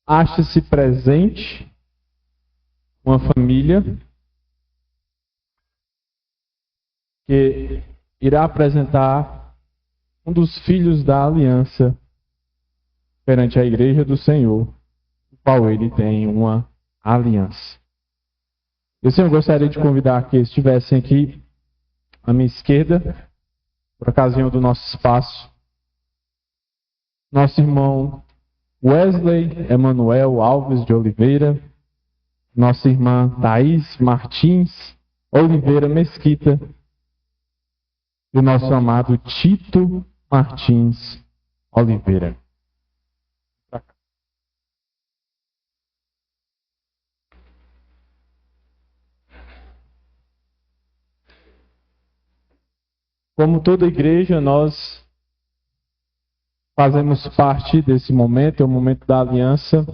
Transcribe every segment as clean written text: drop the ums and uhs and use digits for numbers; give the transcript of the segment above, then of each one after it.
acha-se presente uma família que irá apresentar um dos filhos da aliança perante a igreja do Senhor, o qual ele tem uma aliança. Eu sempre gostaria de convidar que estivessem aqui à minha esquerda, por ocasião do nosso espaço, nosso irmão Wesley Emanuel Alves de Oliveira, nossa irmã Thaís Martins Oliveira Mesquita e o nosso amado Tito Martins Oliveira. Como toda igreja, nós fazemos parte desse momento, é o momento da aliança,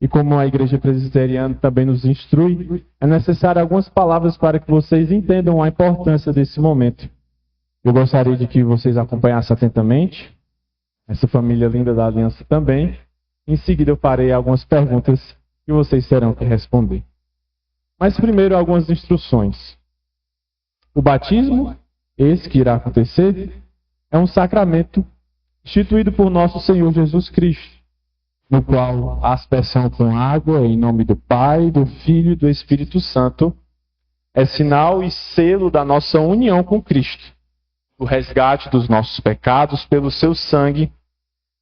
e como a igreja presbiteriana também nos instrui, é necessário algumas palavras para que vocês entendam a importância desse momento. Eu gostaria de que vocês acompanhassem atentamente, essa família linda da aliança também. Em seguida eu farei algumas perguntas que vocês terão que responder. Mas primeiro algumas instruções. O batismo, esse que irá acontecer, é um sacramento instituído por nosso Senhor Jesus Cristo, no qual a aspersão com água em nome do Pai, do Filho e do Espírito Santo é sinal e selo da nossa união com Cristo, do resgate dos nossos pecados pelo seu sangue,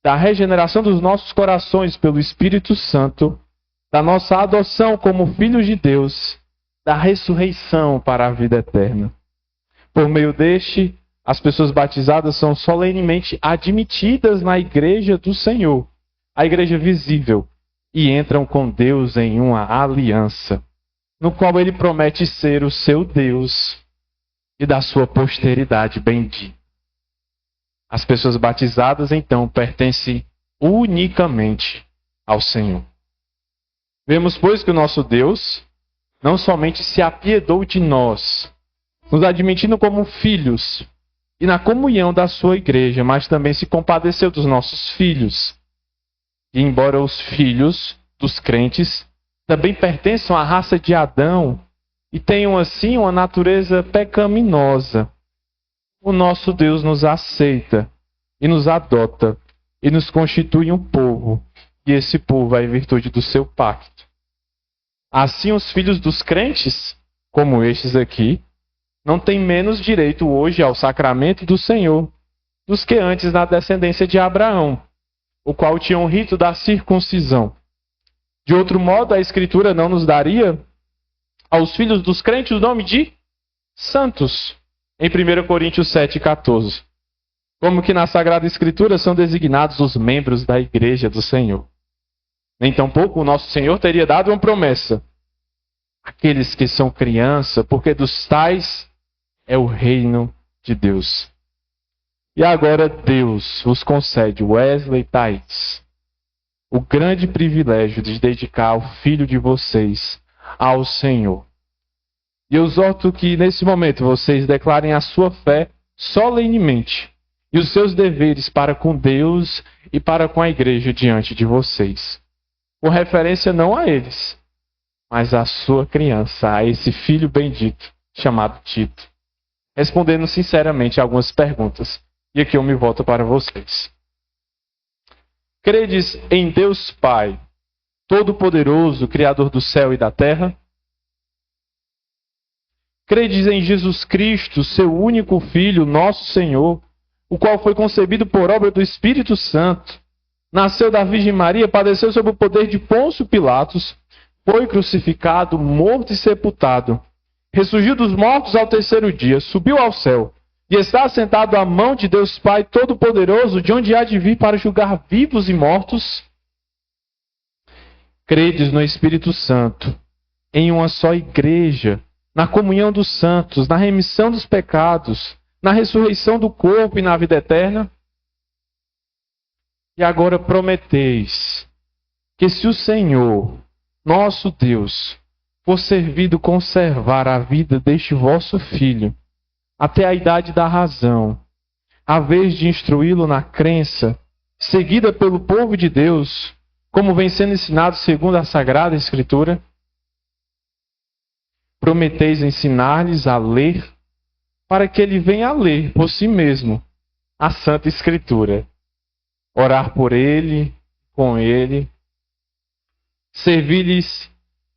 da regeneração dos nossos corações pelo Espírito Santo, da nossa adoção como filhos de Deus, da ressurreição para a vida eterna. Por meio deste, as pessoas batizadas são solenemente admitidas na igreja do Senhor, a igreja visível, e entram com Deus em uma aliança, no qual ele promete ser o seu Deus e da sua posteridade bendita. As pessoas batizadas, então, pertencem unicamente ao Senhor. Vemos, pois, que o nosso Deus não somente se apiedou de nós, nos admitindo como filhos e na comunhão da sua igreja, mas também se compadeceu dos nossos filhos. E embora os filhos dos crentes também pertençam à raça de Adão e tenham assim uma natureza pecaminosa, o nosso Deus nos aceita e nos adota e nos constitui um povo, e esse povo é em virtude do seu pacto. Assim, os filhos dos crentes, como estes aqui, não têm menos direito hoje ao sacramento do Senhor dos que antes na descendência de Abraão, o qual tinha o rito da circuncisão. De outro modo, a Escritura não nos daria aos filhos dos crentes o nome de santos, em 1 Coríntios 7,14. Como que na Sagrada Escritura são designados os membros da igreja do Senhor. Nem tampouco o nosso Senhor teria dado uma promessa. Aqueles que são criança, porque dos tais é o reino de Deus. E agora Deus vos concede, Wesley e Thaís, o grande privilégio de dedicar o filho de vocês ao Senhor. E eu exorto que nesse momento vocês declarem a sua fé solenemente e os seus deveres para com Deus e para com a igreja diante de vocês. Com referência não a eles, mas à sua criança, a esse filho bendito chamado Tito. Respondendo sinceramente algumas perguntas. E aqui eu me volto para vocês. Credes em Deus Pai, Todo-Poderoso, Criador do céu e da terra? Credes em Jesus Cristo, seu único Filho, nosso Senhor, o qual foi concebido por obra do Espírito Santo, nasceu da Virgem Maria, padeceu sob o poder de Pôncio Pilatos, foi crucificado, morto e sepultado, ressurgiu dos mortos ao terceiro dia, subiu ao céu, e está assentado à mão de Deus Pai Todo-Poderoso, de onde há de vir para julgar vivos e mortos? Credes no Espírito Santo, em uma só igreja, na comunhão dos santos, na remissão dos pecados, na ressurreição do corpo e na vida eterna? E agora prometeis que se o Senhor, nosso Deus, for servido conservar a vida deste vosso filho, até a idade da razão, a vez de instruí-lo na crença, seguida pelo povo de Deus, como vem sendo ensinado segundo a Sagrada Escritura? Prometeis ensinar-lhes a ler, para que ele venha a ler por si mesmo a Santa Escritura. Orar por ele, com ele, servir-lhes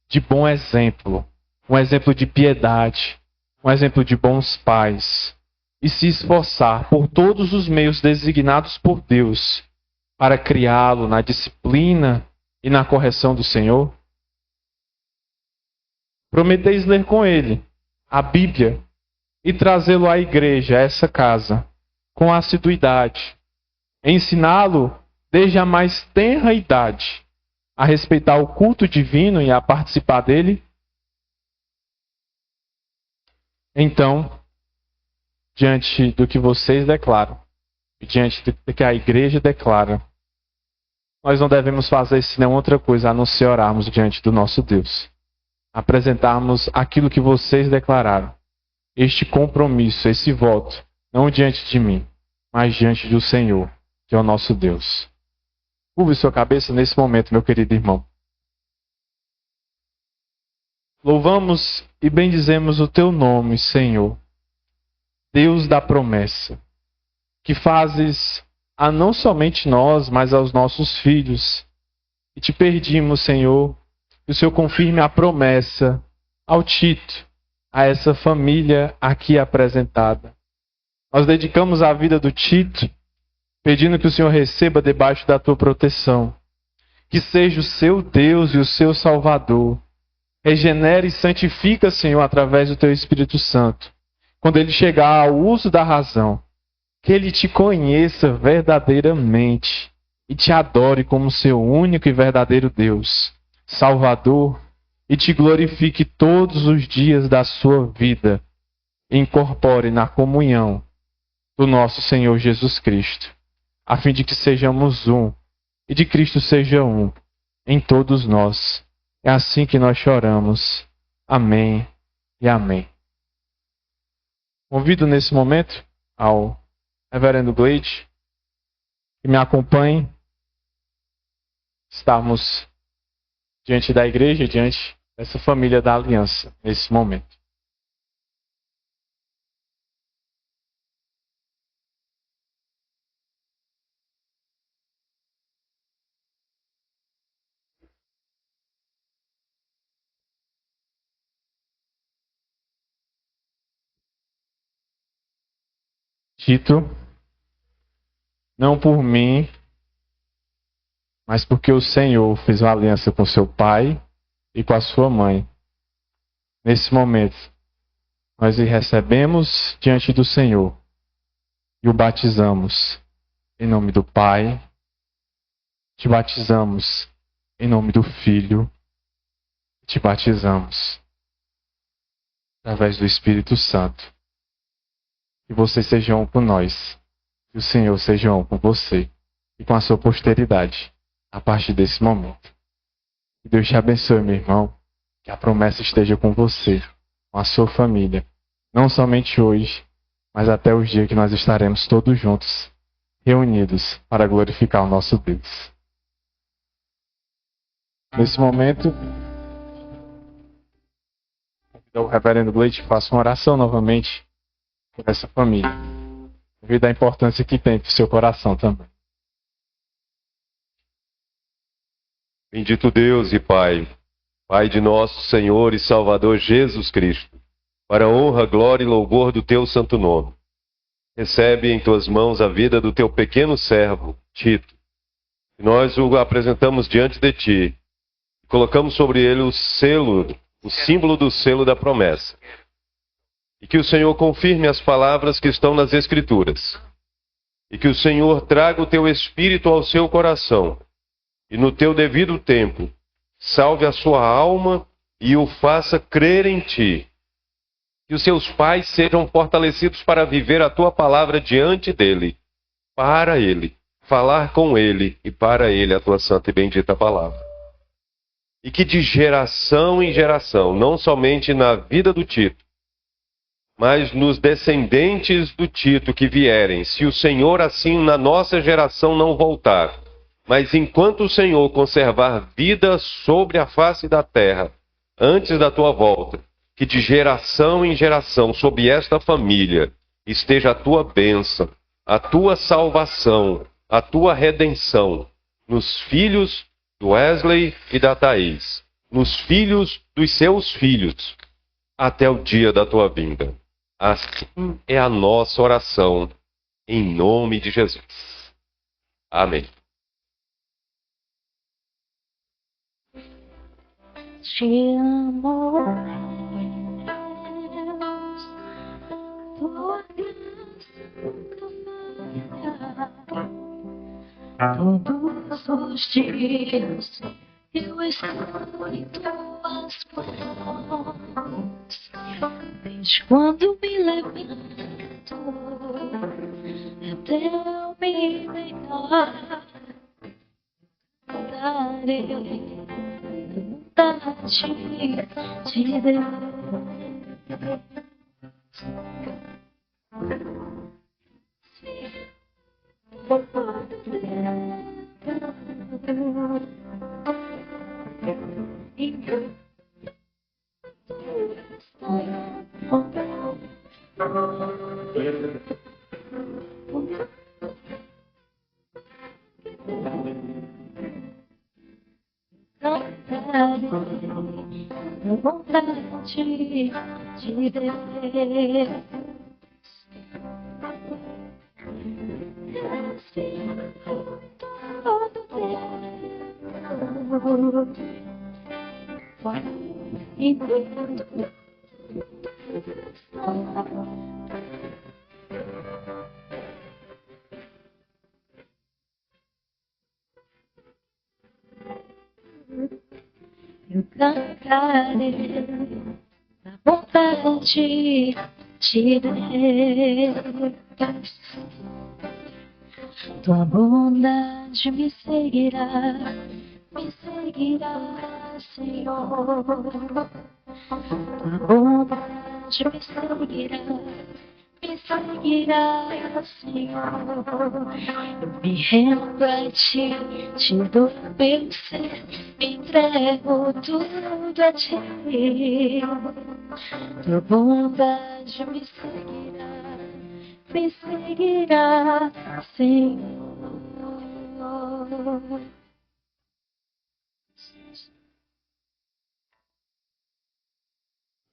de bom exemplo, um exemplo de piedade, um exemplo de bons pais, e se esforçar por todos os meios designados por Deus para criá-lo na disciplina e na correção do Senhor? Prometeis ler com ele a Bíblia e trazê-lo à igreja, a essa casa, com assiduidade, ensiná-lo desde a mais tenra idade a respeitar o culto divino e a participar dele? Então, diante do que vocês declaram, e diante do que a igreja declara, nós não devemos fazer senão outra coisa a não ser orarmos diante do nosso Deus. Apresentarmos aquilo que vocês declararam, este compromisso, esse voto, não diante de mim, mas diante do Senhor, que é o nosso Deus. Curve sua cabeça nesse momento, meu querido irmão. Louvamos e bendizemos o teu nome, Senhor, Deus da promessa, que fazes a não somente nós, mas aos nossos filhos. E te pedimos, Senhor, que o Senhor confirme a promessa ao Tito, a essa família aqui apresentada. Nós dedicamos a vida do Tito, pedindo que o Senhor receba debaixo da tua proteção, que seja o seu Deus e o seu Salvador. Regenere e santifica, Senhor, através do teu Espírito Santo. Quando ele chegar ao uso da razão, que ele te conheça verdadeiramente e te adore como seu único e verdadeiro Deus, Salvador, e te glorifique todos os dias da sua vida. E incorpore na comunhão do nosso Senhor Jesus Cristo, a fim de que sejamos um e de Cristo seja um em todos nós. É assim que nós choramos. Amém e amém. Convido nesse momento ao Reverendo Gleide que me acompanhe. Estamos diante da igreja, diante dessa família da aliança, nesse momento. Tito, não por mim, mas porque o Senhor fez uma aliança com seu pai e com a sua mãe. Nesse momento, nós o recebemos diante do Senhor e o batizamos em nome do Pai, te batizamos em nome do Filho, te batizamos através do Espírito Santo. Que vocês sejam um com nós, que o Senhor seja um com você e com a sua posteridade a partir desse momento. Que Deus te abençoe, meu irmão, que a promessa esteja com você, com a sua família, não somente hoje, mas até os dias que nós estaremos todos juntos, reunidos para glorificar o nosso Deus. Nesse momento, o Reverendo Gleide faça uma oração novamente por essa família, devido à importância que tem para o seu coração também. Bendito Deus e Pai, Pai de nosso Senhor e Salvador Jesus Cristo, para a honra, glória e louvor do teu santo nome. Recebe em tuas mãos a vida do teu pequeno servo, Tito, e nós o apresentamos diante de ti, e colocamos sobre ele o selo, o símbolo do selo da promessa. E que o Senhor confirme as palavras que estão nas Escrituras. E que o Senhor traga o teu espírito ao seu coração. E no teu devido tempo, salve a sua alma e o faça crer em ti. Que os seus pais sejam fortalecidos para viver a tua palavra diante dele, para ele, falar com ele e para ele a tua santa e bendita palavra. E que de geração em geração, não somente na vida do Tito, mas nos descendentes do Tito que vierem, se o Senhor assim na nossa geração não voltar, Mas enquanto o Senhor conservar vida sobre a face da terra, antes da tua volta, que de geração em geração sobre esta família esteja a tua bênção, a tua salvação, a tua redenção, nos filhos do Wesley e da Thaís, nos filhos dos seus filhos, até o dia da tua vinda. Assim é a nossa oração, em nome de Jesus. Amém. Te amo, Deus, tua graça nunca falha. Todos os dias eu estou em tuas mãos. Desde quando me levanto até eu me deitar, darei de Deus. Vontade de Deus. Todo eu cantarei na vontade de Deus. Tua bondade me seguirá, Senhor. Tua bondade me seguirá, Senhor. Eu me rendo a ti, te dou meu ser, me entrego tudo a ti. Tua bondade me seguirá, Senhor.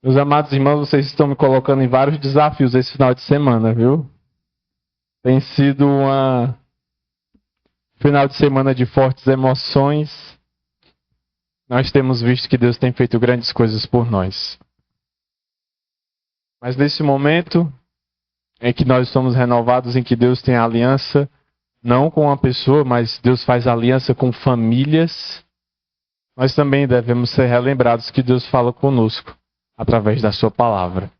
Meus amados irmãos, vocês estão me colocando em vários desafios esse final de semana, viu? Tem sido um final de semana de fortes emoções. Nós temos visto que Deus tem feito grandes coisas por nós. Mas nesse momento em que nós somos renovados, em que Deus tem aliança, não com uma pessoa, mas Deus faz aliança com famílias, nós também devemos ser relembrados que Deus fala conosco através da sua palavra.